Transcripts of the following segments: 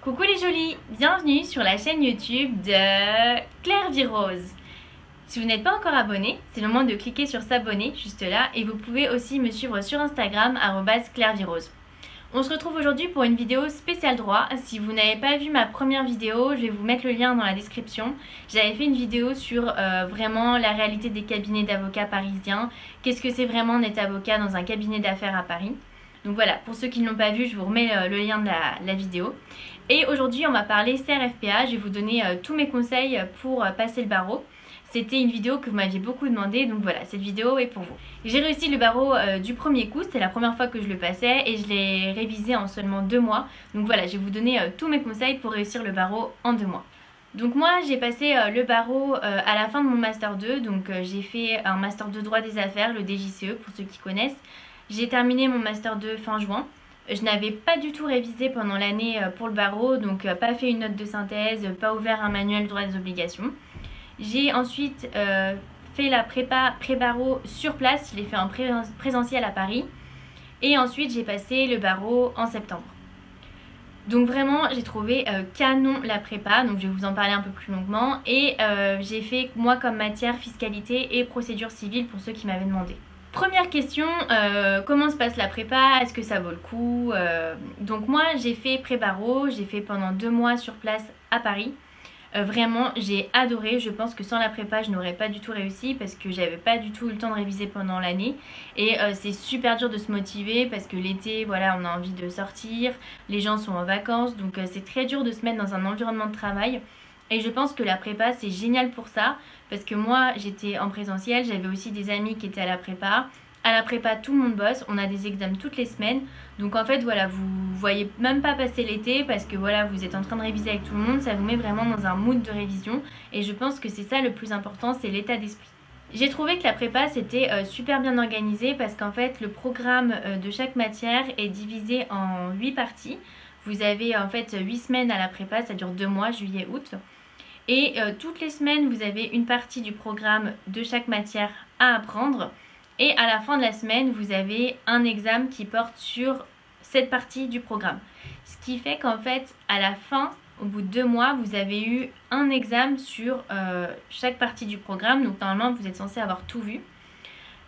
Coucou les jolies, bienvenue sur la chaîne YouTube de Claire Vie Rose. Si vous n'êtes pas encore abonné, c'est le moment de cliquer sur s'abonner juste là et vous pouvez aussi me suivre sur Instagram @clairevirose. On se retrouve aujourd'hui pour une vidéo spéciale droit. Si vous n'avez pas vu ma première vidéo, je vais vous mettre le lien dans la description. J'avais fait une vidéo sur vraiment la réalité des cabinets d'avocats parisiens. Qu'est-ce que c'est vraiment d'être avocat dans un cabinet d'affaires à Paris. Donc voilà, pour ceux qui ne l'ont pas vu, je vous remets le lien de la vidéo. Et aujourd'hui, on va parler CRFPA. Je vais vous donner tous mes conseils pour passer le barreau. C'était une vidéo que vous m'aviez beaucoup demandé, donc voilà, cette vidéo est pour vous. J'ai réussi le barreau du premier coup, c'était la première fois que je le passais et je l'ai révisé en seulement 2 mois. Donc voilà, je vais vous donner tous mes conseils pour réussir le barreau en 2 mois. Donc moi j'ai passé le barreau à la fin de mon Master 2, donc j'ai fait un Master 2 droit des affaires, le DJCE pour ceux qui connaissent. J'ai terminé mon Master 2 fin juin. Je n'avais pas du tout révisé pendant l'année pour le barreau, donc pas fait une note de synthèse, pas ouvert un manuel droit des obligations. J'ai ensuite fait la prépa pré-barreau sur place, je l'ai fait en présentiel à Paris. Et ensuite j'ai passé le barreau en septembre. Donc vraiment j'ai trouvé canon la prépa, donc je vais vous en parler un peu plus longuement. Et j'ai fait moi comme matière fiscalité et procédure civile pour ceux qui m'avaient demandé. Première question, comment se passe la prépa? Est-ce que ça vaut le coup? Donc moi j'ai fait pré-barreau, j'ai fait pendant 2 mois sur place à Paris. Vraiment j'ai adoré, je pense que sans la prépa je n'aurais pas du tout réussi parce que j'avais pas du tout eu le temps de réviser pendant l'année. Et c'est super dur de se motiver parce que l'été voilà on a envie de sortir, les gens sont en vacances, donc c'est très dur de se mettre dans un environnement de travail. Et je pense que la prépa c'est génial pour ça parce que moi j'étais en présentiel, j'avais aussi des amis qui étaient à la prépa. À la prépa tout le monde bosse, on a des examens toutes les semaines. Donc en fait voilà, vous voyez même pas passer l'été parce que voilà, vous êtes en train de réviser avec tout le monde. Ça vous met vraiment dans un mood de révision. Et je pense que c'est ça le plus important, c'est l'état d'esprit. J'ai trouvé que la prépa c'était super bien organisé parce qu'en fait le programme de chaque matière est divisé en 8 parties. Vous avez en fait 8 semaines à la prépa, ça dure 2 mois, juillet, août. Et toutes les semaines vous avez une partie du programme de chaque matière à apprendre. Et à la fin de la semaine, vous avez un examen qui porte sur cette partie du programme. Ce qui fait qu'en fait, à la fin, au bout de 2 mois, vous avez eu un examen sur chaque partie du programme. Donc normalement, vous êtes censé avoir tout vu.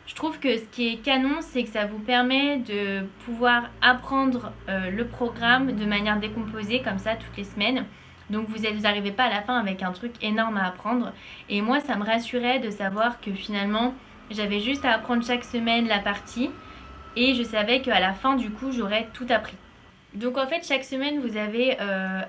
Je trouve que ce qui est canon, c'est que ça vous permet de pouvoir apprendre le programme de manière décomposée, comme ça, toutes les semaines. Donc vous n'arrivez pas à la fin avec un truc énorme à apprendre. Et moi, ça me rassurait de savoir que finalement... j'avais juste à apprendre chaque semaine la partie et je savais qu'à la fin du coup j'aurais tout appris. Donc en fait chaque semaine vous avez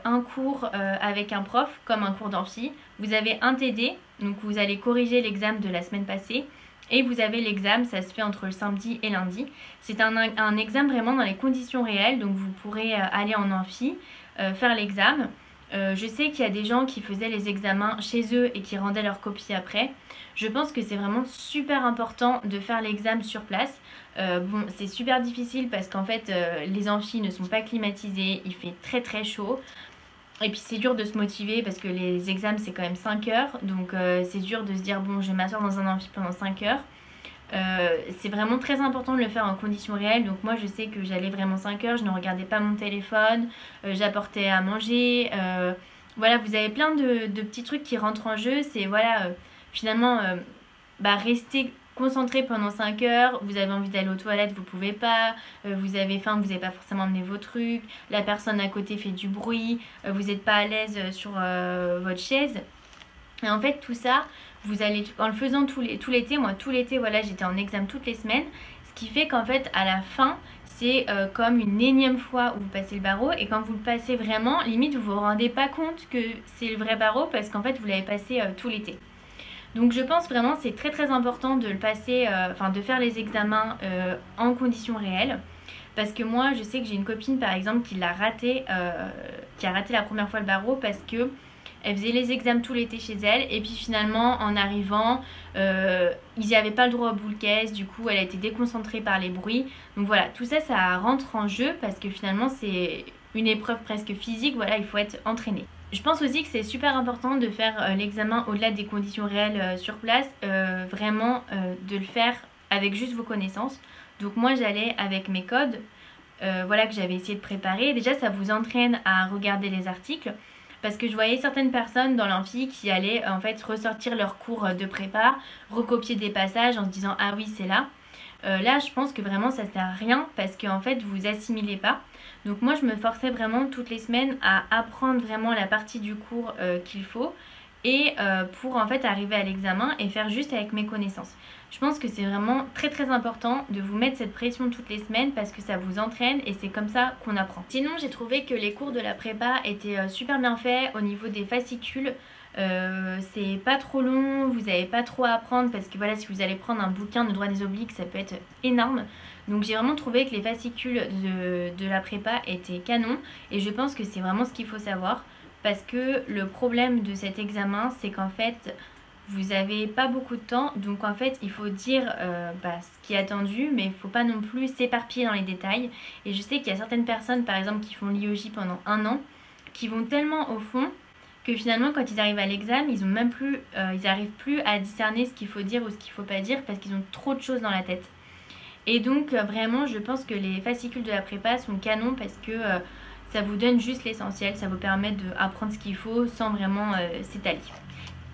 un cours avec un prof comme un cours d'amphi. Vous avez un TD, donc vous allez corriger l'examen de la semaine passée. Et vous avez l'examen, ça se fait entre le samedi et lundi. C'est un examen vraiment dans les conditions réelles, donc vous pourrez aller en amphi, faire l'examen. Je sais qu'il y a des gens qui faisaient les examens chez eux et qui rendaient leur copie après. Je pense que c'est vraiment super important de faire l'examen sur place. Bon, c'est super difficile parce qu'en fait les amphis ne sont pas climatisés, il fait très très chaud. Et puis c'est dur de se motiver parce que les examens c'est quand même 5 heures. Donc c'est dur de se dire bon je vais m'asseoir dans un amphi pendant 5 heures. C'est vraiment très important de le faire en conditions réelles. Donc moi je sais que j'allais vraiment 5 heures, je ne regardais pas mon téléphone, j'apportais à manger. Voilà, vous avez plein de petits trucs qui rentrent en jeu. C'est voilà, finalement rester concentré pendant 5 heures. Vous avez envie d'aller aux toilettes, vous pouvez pas. Vous avez faim, vous n'avez pas forcément amené vos trucs. La personne à côté fait du bruit, vous n'êtes pas à l'aise sur votre chaise. Et en fait tout ça, vous allez, en le faisant tout l'été, moi tout l'été voilà j'étais en examen toutes les semaines. Ce qui fait qu'en fait à la fin c'est comme une énième fois où vous passez le barreau. Et quand vous le passez vraiment, limite vous vous rendez pas compte que c'est le vrai barreau parce qu'en fait vous l'avez passé tout l'été. Donc je pense vraiment c'est très très important de le passer, de faire les examens en conditions réelles. Parce que moi je sais que j'ai une copine par exemple qui a raté la première fois le barreau parce que elle faisait les examens tout l'été chez elle et puis finalement en arrivant ils n'y avaient pas le droit au boule caisse, du coup elle a été déconcentrée par les bruits. Donc voilà, tout ça ça rentre en jeu parce que finalement c'est une épreuve presque physique, voilà il faut être entraîné. Je pense aussi que c'est super important de faire l'examen au-delà des conditions réelles sur place, vraiment de le faire avec juste vos connaissances. Donc moi j'allais avec mes codes, voilà, que j'avais essayé de préparer. Déjà, ça vous entraîne à regarder les articles. Parce que je voyais certaines personnes dans l'amphi qui allaient en fait ressortir leur cours de prépa, recopier des passages en se disant ah oui c'est là. Là je pense que vraiment ça sert à rien parce qu'en fait vous assimilez pas. Donc moi je me forçais vraiment toutes les semaines à apprendre vraiment la partie du cours qu'il faut et pour en fait arriver à l'examen et faire juste avec mes connaissances. Je pense que c'est vraiment très très important de vous mettre cette pression toutes les semaines parce que ça vous entraîne et c'est comme ça qu'on apprend. Sinon j'ai trouvé que les cours de la prépa étaient super bien faits au niveau des fascicules. C'est pas trop long, vous n'avez pas trop à apprendre parce que voilà, si vous allez prendre un bouquin de droit des obliques ça peut être énorme. Donc j'ai vraiment trouvé que les fascicules de la prépa étaient canons et je pense que c'est vraiment ce qu'il faut savoir parce que le problème de cet examen c'est qu'en fait vous n'avez pas beaucoup de temps, donc en fait il faut dire ce qui est attendu, mais il ne faut pas non plus s'éparpiller dans les détails. Et je sais qu'il y a certaines personnes par exemple qui font l'IOJ pendant 1 an, qui vont tellement au fond que finalement quand ils arrivent à l'examen, ils n'arrivent plus à discerner ce qu'il faut dire ou ce qu'il ne faut pas dire parce qu'ils ont trop de choses dans la tête. Et donc vraiment je pense que les fascicules de la prépa sont canons parce que ça vous donne juste l'essentiel, ça vous permet d'apprendre ce qu'il faut sans vraiment s'étaler.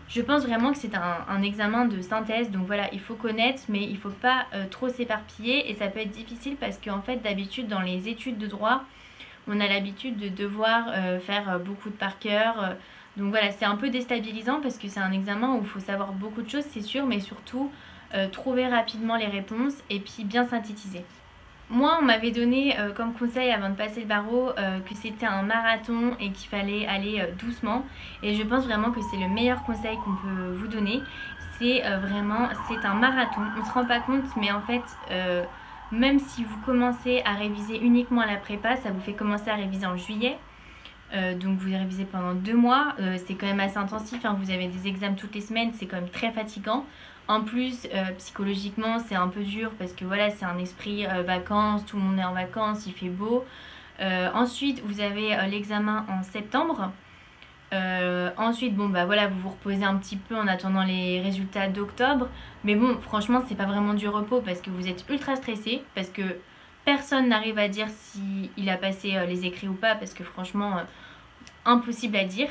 Je pense vraiment que c'est un examen de synthèse, donc voilà, il faut connaître, mais il ne faut pas trop s'éparpiller et ça peut être difficile parce qu'en fait, d'habitude, dans les études de droit, on a l'habitude de devoir faire beaucoup de par cœur. Donc voilà, c'est un peu déstabilisant parce que c'est un examen où il faut savoir beaucoup de choses, c'est sûr, mais surtout trouver rapidement les réponses et puis bien synthétiser. Moi, on m'avait donné comme conseil avant de passer le barreau que c'était un marathon et qu'il fallait aller doucement. Et je pense vraiment que c'est le meilleur conseil qu'on peut vous donner. C'est c'est un marathon. On ne se rend pas compte, mais en fait, même si vous commencez à réviser uniquement à la prépa, ça vous fait commencer à réviser en juillet. Donc vous révisez pendant 2 mois, c'est quand même assez intensif, hein. Vous avez des examens toutes les semaines, c'est quand même très fatigant. En plus, psychologiquement, c'est un peu dur parce que voilà, c'est un esprit vacances, tout le monde est en vacances, il fait beau. Ensuite, vous avez l'examen en septembre. Ensuite, bon bah voilà, vous vous reposez un petit peu en attendant les résultats d'octobre. Mais bon, franchement, c'est pas vraiment du repos parce que vous êtes ultra stressé, parce que personne n'arrive à dire s'il a passé les écrits ou pas, parce que franchement, impossible à dire.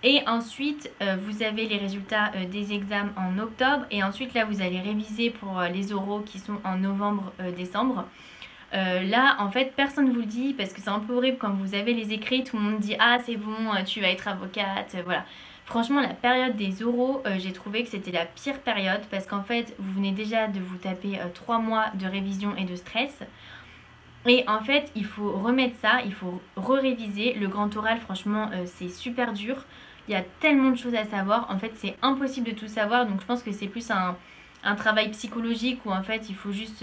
Et ensuite, vous avez les résultats des examens en octobre. Et ensuite, là, vous allez réviser pour les oraux qui sont en novembre-décembre. Là, en fait, personne ne vous le dit parce que c'est un peu horrible quand vous avez les écrits. Tout le monde dit « Ah, c'est bon, tu vas être avocate. » Voilà. Franchement, la période des oraux, j'ai trouvé que c'était la pire période parce qu'en fait, vous venez déjà de vous taper 3 mois de révision et de stress. Et en fait, il faut remettre ça, il faut re-réviser. Le grand oral, franchement, c'est super dur. Il y a tellement de choses à savoir. En fait, c'est impossible de tout savoir. Donc, je pense que c'est plus un travail psychologique où en fait, il faut juste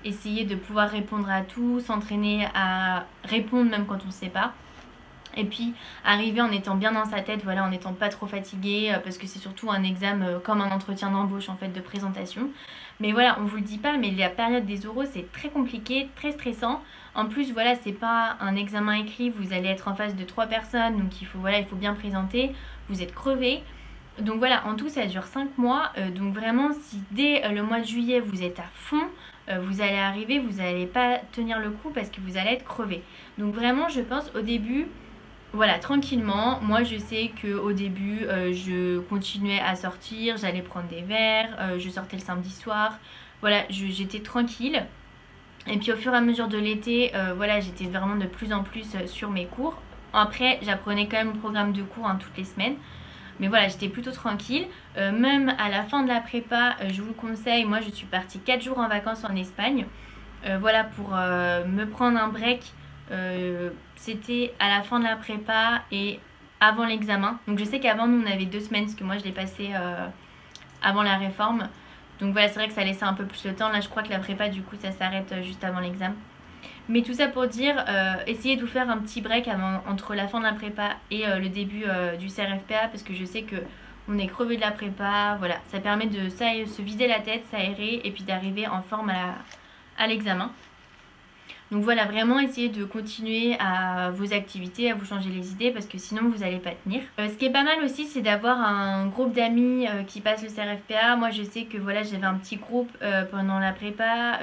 essayer de pouvoir répondre à tout, s'entraîner à répondre même quand on ne sait pas. Et puis arriver en étant bien dans sa tête, voilà, en n'étant pas trop fatigué, parce que c'est surtout un examen comme un entretien d'embauche en fait, de présentation. Mais voilà, on vous le dit pas, mais la période des oraux c'est très compliqué, très stressant. En plus voilà, c'est pas un examen écrit, vous allez être en face de 3 personnes, donc il faut bien présenter, vous êtes crevé. Donc voilà, en tout ça dure 5 mois, donc vraiment si dès le mois de juillet vous êtes à fond, vous allez arriver, vous n'allez pas tenir le coup parce que vous allez être crevé. Donc vraiment je pense au début, voilà, tranquillement, moi je sais qu'au début je continuais à sortir, j'allais prendre des verres, je sortais le samedi soir, voilà, j'étais tranquille. Et puis au fur et à mesure de l'été, voilà, j'étais vraiment de plus en plus sur mes cours. Après, j'apprenais quand même le programme de cours toutes les semaines. Mais voilà, j'étais plutôt tranquille. Même à la fin de la prépa, je vous le conseille, moi je suis partie 4 jours en vacances en Espagne. Voilà, pour me prendre un break. C'était à la fin de la prépa et avant l'examen. Donc je sais qu'avant nous on avait 2 semaines parce que moi je l'ai passé avant la réforme. Donc voilà, c'est vrai que ça laissait un peu plus le temps. Là je crois que la prépa du coup ça s'arrête juste avant l'examen. Mais tout ça pour dire, essayez de vous faire un petit break entre la fin de la prépa et le début du CRFPA parce que je sais que on est crevé de la prépa. Voilà, ça permet de se vider la tête, s'aérer et puis d'arriver en forme à l'examen. Donc voilà, vraiment essayez de continuer à vos activités, à vous changer les idées parce que sinon vous n'allez pas tenir. Ce qui est pas mal aussi, c'est d'avoir un groupe d'amis qui passent le CRFPA. Moi je sais que voilà, j'avais un petit groupe pendant la prépa.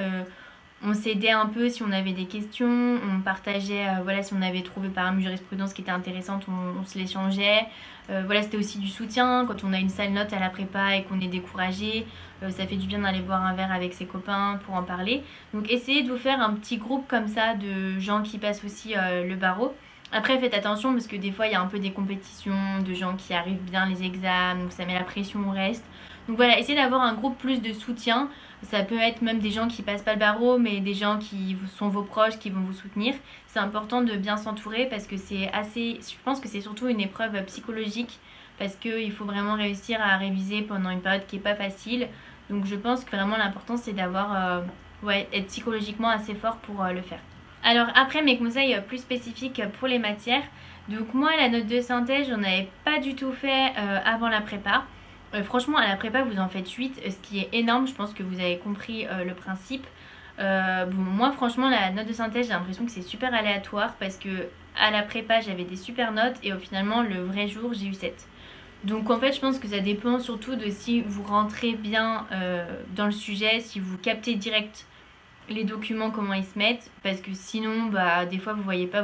On s'aidait un peu si on avait des questions, on partageait, voilà, si on avait trouvé par exemple une jurisprudence qui était intéressante, on se l'échangeait. Voilà, c'était aussi du soutien quand on a une sale note à la prépa et qu'on est découragé. Ça fait du bien d'aller boire un verre avec ses copains pour en parler. Donc essayez de vous faire un petit groupe comme ça de gens qui passent aussi le barreau. Après faites attention parce que des fois il y a un peu des compétitions de gens qui arrivent bien les examens, donc ça met la pression au reste. Donc voilà, essayez d'avoir un groupe plus de soutien. Ça peut être même des gens qui passent pas le barreau, mais des gens qui sont vos proches, qui vont vous soutenir. C'est important de bien s'entourer parce que c'est assez... Je pense que c'est surtout une épreuve psychologique parce qu'il faut vraiment réussir à réviser pendant une période qui est pas facile. Donc je pense que vraiment l'important c'est d'avoir... ouais, être psychologiquement assez fort pour le faire. Alors après mes conseils plus spécifiques pour les matières. Donc moi la note de synthèse j'en avais pas du tout fait avant la prépa. Franchement à la prépa vous en faites 8, ce qui est énorme, je pense que vous avez compris le principe. Bon, moi franchement la note de synthèse j'ai l'impression que c'est super aléatoire parce que à la prépa j'avais des super notes et finalement le vrai jour j'ai eu 7. Donc en fait je pense que ça dépend surtout de si vous rentrez bien dans le sujet, si vous captez direct les documents comment ils se mettent, parce que sinon bah des fois vous voyez pas.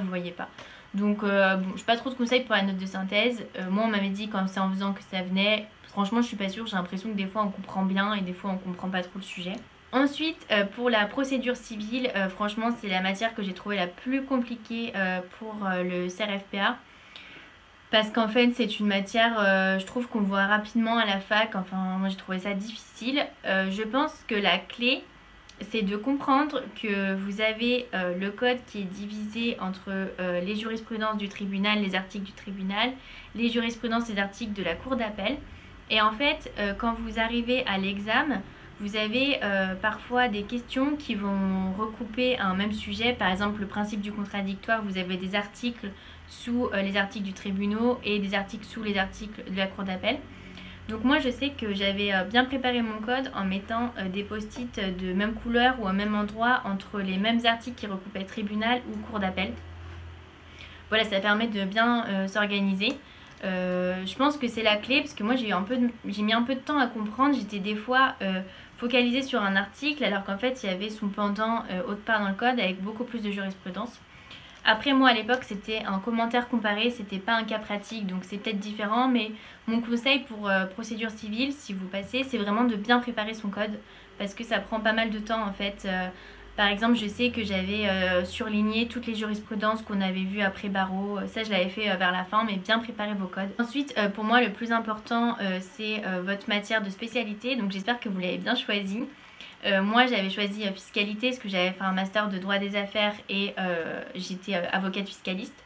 Donc bon, j'ai pas trop de conseils pour la note de synthèse. Moi on m'avait dit quand c'est en faisant que ça venait. Franchement je suis pas sûre, j'ai l'impression que des fois on comprend bien et des fois on comprend pas trop le sujet. Ensuite pour la procédure civile, franchement c'est la matière que j'ai trouvée la plus compliquée pour le CRFPA. Parce qu'en fait c'est une matière, je trouve qu'on voit rapidement à la fac, enfin moi j'ai trouvé ça difficile. Je pense que la clé c'est de comprendre que vous avez le code qui est divisé entre les jurisprudences du tribunal, les articles du tribunal, les jurisprudences et articles de la cour d'appel. Et en fait, quand vous arrivez à l'examen, vous avez parfois des questions qui vont recouper un même sujet. Par exemple, le principe du contradictoire, vous avez des articles sous les articles du tribunal et des articles sous les articles de la cour d'appel. Donc moi je sais que j'avais bien préparé mon code en mettant des post-it de même couleur ou au même endroit entre les mêmes articles qui recoupaient tribunal ou cour d'appel. Voilà, ça permet de bien s'organiser. Je pense que c'est la clé parce que moi j'ai mis un peu de temps à comprendre. J'étais des fois focalisée sur un article alors qu'en fait il y avait son pendant autre part dans le code avec beaucoup plus de jurisprudence. Après moi à l'époque c'était un commentaire comparé, c'était pas un cas pratique donc c'est peut-être différent, mais mon conseil pour procédure civile si vous passez c'est vraiment de bien préparer son code parce que ça prend pas mal de temps en fait. Par exemple je sais que j'avais surligné toutes les jurisprudences qu'on avait vues après barreau, ça je l'avais fait vers la fin, mais bien préparer vos codes. Ensuite pour moi le plus important c'est votre matière de spécialité, donc j'espère que vous l'avez bien choisi. Moi j'avais choisi fiscalité parce que j'avais fait un master de droit des affaires et j'étais avocate fiscaliste.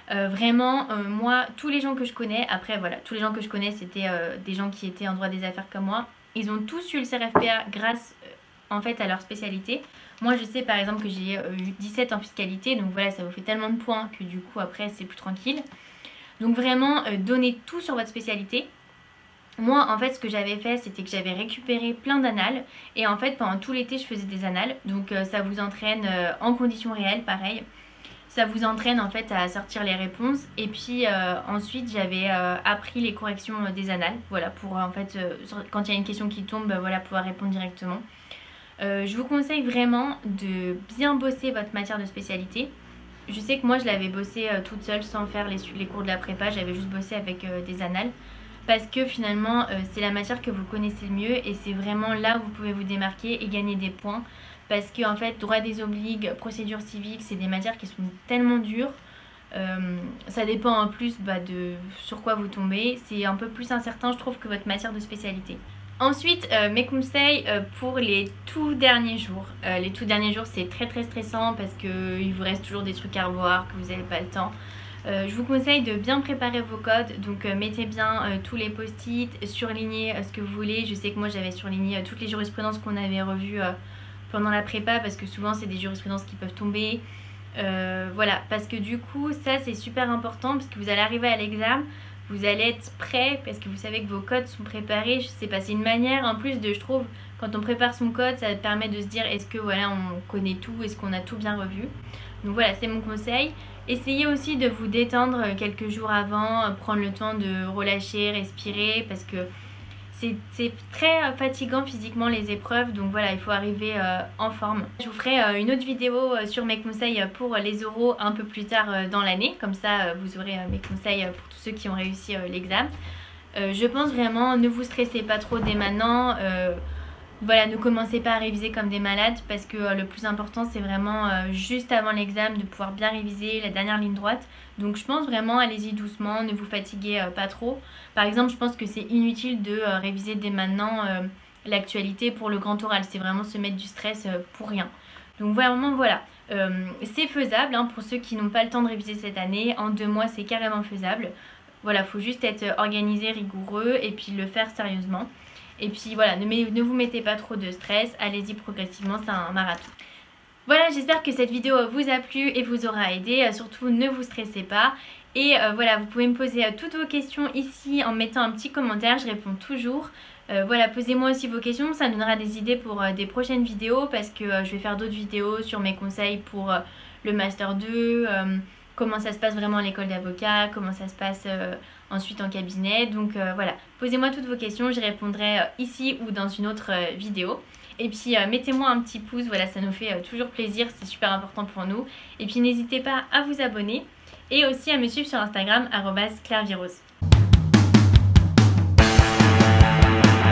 Vraiment moi tous les gens que je connais, après voilà, tous les gens que je connais c'était des gens qui étaient en droit des affaires comme moi. Ils ont tous eu le CRFPA grâce en fait à leur spécialité. Moi je sais par exemple que j'ai eu 17 en fiscalité, donc voilà ça vous fait tellement de points que du coup après c'est plus tranquille. Donc vraiment donnez tout sur votre spécialité. Moi en fait ce que j'avais fait c'était que j'avais récupéré plein d'annales et en fait pendant tout l'été je faisais des annales, donc ça vous entraîne en conditions réelles pareil, ça vous entraîne en fait à sortir les réponses et puis ensuite j'avais appris les corrections des annales, voilà pour en fait quand il y a une question qui tombe voilà pouvoir répondre directement. Je vous conseille vraiment de bien bosser votre matière de spécialité. Je sais que moi je l'avais bossé toute seule sans faire les cours de la prépa, j'avais juste bossé avec des annales. Parce que finalement c'est la matière que vous connaissez le mieux et c'est vraiment là où vous pouvez vous démarquer et gagner des points. Parce que en fait droit des obligues, procédure civique, c'est des matières qui sont tellement dures. Ça dépend en plus de sur quoi vous tombez. C'est un peu plus incertain je trouve que votre matière de spécialité. Ensuite mes conseils pour les tout derniers jours. Les tout derniers jours c'est très stressant parce qu'il vous reste toujours des trucs à revoir, que vous n'avez pas le temps. Je vous conseille de bien préparer vos codes, donc mettez bien tous les post-it, surlignez ce que vous voulez. Je sais que moi j'avais surligné toutes les jurisprudences qu'on avait revues pendant la prépa parce que souvent c'est des jurisprudences qui peuvent tomber. Voilà, parce que du coup ça c'est super important parce que vous allez arriver à l'examen, vous allez être prêt parce que vous savez que vos codes sont préparés. Je sais pas, c'est une manière en plus de, je trouve, quand on prépare son code, ça permet de se dire est-ce que voilà on connaît tout, est-ce qu'on a tout bien revu. Donc voilà, c'est mon conseil. Essayez aussi de vous détendre quelques jours avant, prendre le temps de relâcher, respirer parce que c'est très fatigant physiquement les épreuves, donc voilà, il faut arriver en forme. Je vous ferai une autre vidéo sur mes conseils pour les oraux un peu plus tard dans l'année, comme ça vous aurez mes conseils pour tous ceux qui ont réussi l'examen. Je pense vraiment, ne vous stressez pas trop dès maintenant. Voilà, ne commencez pas à réviser comme des malades parce que le plus important c'est vraiment juste avant l'examen de pouvoir bien réviser la dernière ligne droite. Donc je pense vraiment, allez-y doucement, ne vous fatiguez pas trop. Par exemple, je pense que c'est inutile de réviser dès maintenant l'actualité pour le grand oral. C'est vraiment se mettre du stress pour rien. Donc vraiment voilà, c'est faisable hein, pour ceux qui n'ont pas le temps de réviser cette année. En 2 mois c'est carrément faisable. Voilà, faut juste être organisé, rigoureux et puis le faire sérieusement. Et puis voilà, ne vous mettez pas trop de stress, allez-y progressivement, c'est un marathon. Voilà, j'espère que cette vidéo vous a plu et vous aura aidé. Surtout, ne vous stressez pas. Et voilà, vous pouvez me poser toutes vos questions ici en mettant un petit commentaire, je réponds toujours. Voilà, posez-moi aussi vos questions, ça me donnera des idées pour des prochaines vidéos parce que je vais faire d'autres vidéos sur mes conseils pour le Master 2, comment ça se passe vraiment à l'école d'avocat, comment ça se passe ensuite en cabinet. Donc voilà, posez-moi toutes vos questions, j'y répondrai ici ou dans une autre vidéo. Et puis mettez-moi un petit pouce, voilà, ça nous fait toujours plaisir, c'est super important pour nous. Et puis n'hésitez pas à vous abonner et aussi à me suivre sur Instagram @clairevirose.